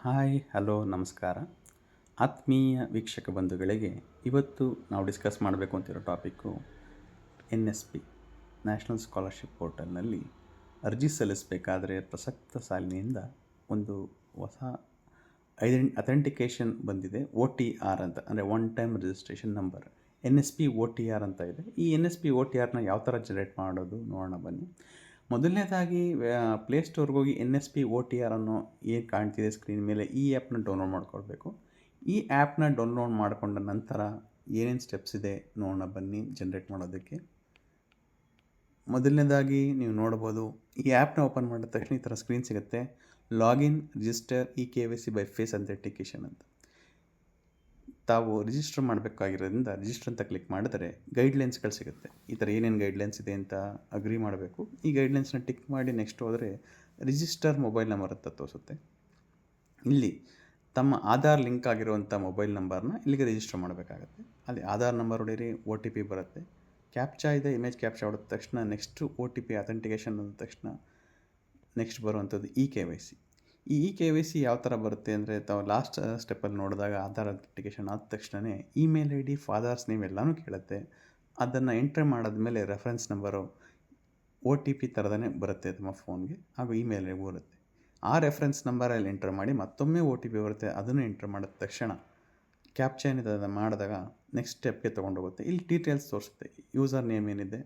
Hi hello ನಮಸ್ಕಾರ ಆತ್ಮೀಯ ವೀಕ್ಷಕ ಬಂಧುಗಳಿಗೆ ಇವತ್ತು ನಾವು ಡಿಸ್ಕಸ್ ಮಾಡಬೇಕು ಅಂತಿರೋ ಟಾಪಿಕ್ಕು NSP ನ್ಯಾಷನಲ್ ಸ್ಕಾಲರ್ಶಿಪ್ ಪೋರ್ಟಲ್ನಲ್ಲಿ ಅರ್ಜಿ ಸಲ್ಲಿಸಬೇಕಾದ್ರೆ ಪ್ರಸಕ್ತ ಸಾಲಿನಿಂದ ಒಂದು ಹೊಸ ಅಥೆಂಟಿಕೇಷನ್ ಬಂದಿದೆ. OTR ಅಂತ ಅಂದರೆ one time registration number NSP OTR ಅಂತ ಇದೆ. ಈ NSP OTRನ ಯಾವ ಥರ ಜನರೇಟ್ ಮಾಡೋದು ನೋಡೋಣ ಬನ್ನಿ. ಮೊದಲನೇದಾಗಿ ಪ್ಲೇಸ್ಟೋರ್ಗೆ ಹೋಗಿ NSP OTR ಅನ್ನೋ ಏನು ಕಾಣ್ತಿದೆ ಸ್ಕ್ರೀನ್ ಮೇಲೆ ಈ ಆ್ಯಪ್ನ ಡೌನ್ಲೋಡ್ ಮಾಡ್ಕೊಳ್ಬೇಕು. ಈ ಆ್ಯಪ್ನ ಡೌನ್ಲೋಡ್ ಮಾಡಿಕೊಂಡ ನಂತರ ಏನೇನು ಸ್ಟೆಪ್ಸ್ ಇದೆ ನೋಡೋಣ ಬನ್ನಿ ಜನರೇಟ್ ಮಾಡೋದಕ್ಕೆ. ಮೊದಲನೇದಾಗಿ ನೀವು ನೋಡ್ಬೋದು, ಈ ಆ್ಯಪ್ನ ಓಪನ್ ಮಾಡಿದ ತಕ್ಷಣ ಈ ಥರ ಸ್ಕ್ರೀನ್ ಸಿಗುತ್ತೆ. Login register KYC by face authentication ಅಂತ. ತಾವು ರಿಜಿಸ್ಟರ್ ಮಾಡಬೇಕಾಗಿರೋದ್ರಿಂದ ರಿಜಿಸ್ಟರ್ ಅಂತ ಕ್ಲಿಕ್ ಮಾಡಿದರೆ ಗೈಡ್ಲೈನ್ಸ್ಗಳು ಸಿಗುತ್ತೆ. ಈ ಥರ ಏನೇನು ಗೈಡ್ಲೈನ್ಸ್ ಇದೆ ಅಂತ ಅಗ್ರಿ ಮಾಡಬೇಕು. ಈ ಗೈಡ್ಲೈನ್ಸ್ನ ಟಿಕ್ ಮಾಡಿ ನೆಕ್ಸ್ಟ್ ಹೋದರೆ ರಿಜಿಸ್ಟರ್ ಮೊಬೈಲ್ ನಂಬರ್ ಅಂತ ತೋರಿಸುತ್ತೆ. ಇಲ್ಲಿ ತಮ್ಮ ಆಧಾರ್ ಲಿಂಕ್ ಆಗಿರುವಂಥ ಮೊಬೈಲ್ ನಂಬರ್ನ ಇಲ್ಲಿಗೆ ರಿಜಿಸ್ಟರ್ ಮಾಡಬೇಕಾಗತ್ತೆ. ಅಲ್ಲಿ ಆಧಾರ್ ನಂಬರ್ ಹೊಡೀರಿ, OTP ಬರುತ್ತೆ. ಕ್ಯಾಪ್ಚಾ ಇದೆ, ಇಮೇಜ್ ಕ್ಯಾಪ್ಚಾ ಹೊಡೆದ ತಕ್ಷಣ ನೆಕ್ಸ್ಟು OTP ಅಥೆಂಟಿಕೇಷನ್ ಅಂದ ತಕ್ಷಣ ನೆಕ್ಸ್ಟ್ ಬರುವಂಥದ್ದು KYC. ಈ KYC ಯಾವ ಥರ ಬರುತ್ತೆ ಅಂದರೆ, ತಾವು ಲಾಸ್ಟ್ ಸ್ಟೆಪ್ಪಲ್ಲಿ ನೋಡಿದಾಗ ಆಧಾರ್ ಅಥೆಂಟಿಕೇಷನ್ ಆದ ತಕ್ಷಣವೇ ಇಮೇಲ್ ID, ಫಾದರ್ಸ್ ನೇಮ್ ಎಲ್ಲನೂ ಕೇಳುತ್ತೆ. ಅದನ್ನು ಎಂಟ್ರಿ ಮಾಡಿದ್ಮೇಲೆ ರೆಫರೆನ್ಸ್ ನಂಬರು OTP ಥರದೇ ಬರುತ್ತೆ ತಮ್ಮ ಫೋನ್ಗೆ, ಹಾಗೂ ಇಮೇಲ್ಗೆ ಬರುತ್ತೆ. ಆ ರೆಫರೆನ್ಸ್ ನಂಬರಲ್ಲಿ ಎಂಟ್ರ್ ಮಾಡಿ ಮತ್ತೊಮ್ಮೆ OTP ಬರುತ್ತೆ, ಅದನ್ನು ಎಂಟ್ರ್ ಮಾಡಿದ ತಕ್ಷಣ ಕ್ಯಾಪ್ಚಾ ಏನಿದೆ ಅದನ್ನು ಮಾಡಿದಾಗ ನೆಕ್ಸ್ಟ್ ಸ್ಟೆಪ್ಗೆ ತೊಗೊಂಡೋಗುತ್ತೆ. ಇಲ್ಲಿ ಡೀಟೇಲ್ಸ್ ತೋರಿಸುತ್ತೆ. ಯೂಸರ್ ನೇಮ್ ಏನಿದೆ,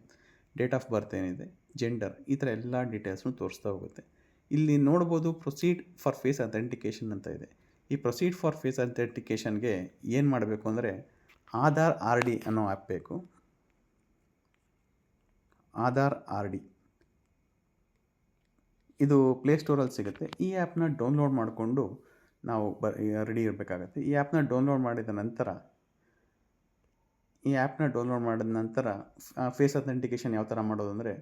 ಡೇಟ್ ಆಫ್ ಬರ್ತ್ ಏನಿದೆ, ಜೆಂಡರ್, ಈ ಥರ ಎಲ್ಲ ಡೀಟೇಲ್ಸ್ನು ತೋರಿಸ್ತಾ ಹೋಗುತ್ತೆ. ಇಲ್ಲಿ ನೋಡ್ಬೋದು ಪ್ರೊಸೀಡ್ ಫಾರ್ ಫೇಸ್ ಅಥೆಂಟಿಕೇಷನ್ ಅಂತ ಇದೆ. ಈ ಪ್ರೊಸೀಡ್ ಫಾರ್ ಫೇಸ್ ಅಥೆಂಟಿಕೇಷನ್ಗೆ ಏನು ಮಾಡಬೇಕು ಅಂದರೆ ಆಧಾರ್ RD ಅನ್ನೋ ಆ್ಯಪ್ ಬೇಕು. ಆಧಾರ್ RD ಇದು ಪ್ಲೇಸ್ಟೋರಲ್ಲಿ ಸಿಗುತ್ತೆ. ಈ ಆ್ಯಪ್ನ ಡೌನ್ಲೋಡ್ ಮಾಡಿಕೊಂಡು ನಾವು ರೆಡಿ ಇರಬೇಕಾಗತ್ತೆ. ಈ ಆ್ಯಪ್ನ ಡೌನ್ಲೋಡ್ ಮಾಡಿದ ನಂತರ ಫೇಸ್ ಅಥೆಂಟಿಕೇಷನ್ ಯಾವ ಥರ ಮಾಡೋದು ಅಂದರೆ,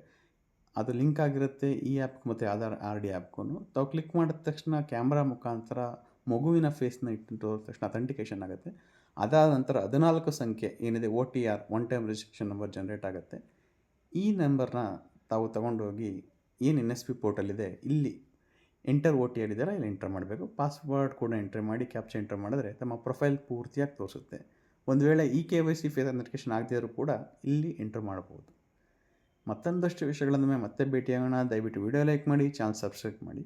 ಅದು ಲಿಂಕ್ ಆಗಿರುತ್ತೆ ಈ ಆ್ಯಪ್ಗೆ ಮತ್ತು ಆಧಾರ್ RD ಆ್ಯಪ್ಗೂ. ತಾವು ಕ್ಲಿಕ್ ಮಾಡಿದ ತಕ್ಷಣ ಕ್ಯಾಮ್ರಾ ಮುಖಾಂತರ ಮಗುವಿನ ಫೇಸ್ನ ಇಟ್ಟು ತೋರಿದ ತಕ್ಷಣ ಅಥೆಂಟಿಕೇಷನ್ ಆಗುತ್ತೆ. ಅದಾದ ನಂತರ 14 ಸಂಖ್ಯೆ ಏನಿದೆ OTR one time registration number generate ಆಗುತ್ತೆ. ಈ ನಂಬರ್ನ ತಾವು ತೊಗೊಂಡೋಗಿ ಏನು NSP ಪೋರ್ಟಲ್ ಇದೆ ಇಲ್ಲಿ ಎಂಟರ್ OTR ಇದೆಯಲ್ಲ, ಇಲ್ಲಿ ಎಂಟರ್ ಮಾಡಬೇಕು. ಪಾಸ್ವರ್ಡ್ ಕೂಡ ಎಂಟ್ರಿ ಮಾಡಿ ಕ್ಯಾಪ್ಚಾ ಎಂಟ್ರ್ ಮಾಡಿದ್ರೆ ತಮ್ಮ ಪ್ರೊಫೈಲ್ ಪೂರ್ತಿಯಾಗಿ ತೋರಿಸುತ್ತೆ. ಒಂದು ವೇಳೆ KYC ಫೇಸ್ ಅಥೆಂಟಿಕೇಷನ್ ಆಗದಿದ್ದರೂ ಕೂಡ ಇಲ್ಲಿ ಎಂಟ್ರ್ ಮಾಡ್ಬೋದು. ಮತ್ತೊಂದಷ್ಟು ವಿಷಯಗಳನ್ನು ಮತ್ತೆ ಭೇಟಿಯಾಗೋಣ. ದಯವಿಟ್ಟು ವಿಡಿಯೋ ಲೈಕ್ ಮಾಡಿ, ಚಾನಲ್ ಸಬ್ಸ್ಕ್ರೈಬ್ ಮಾಡಿ.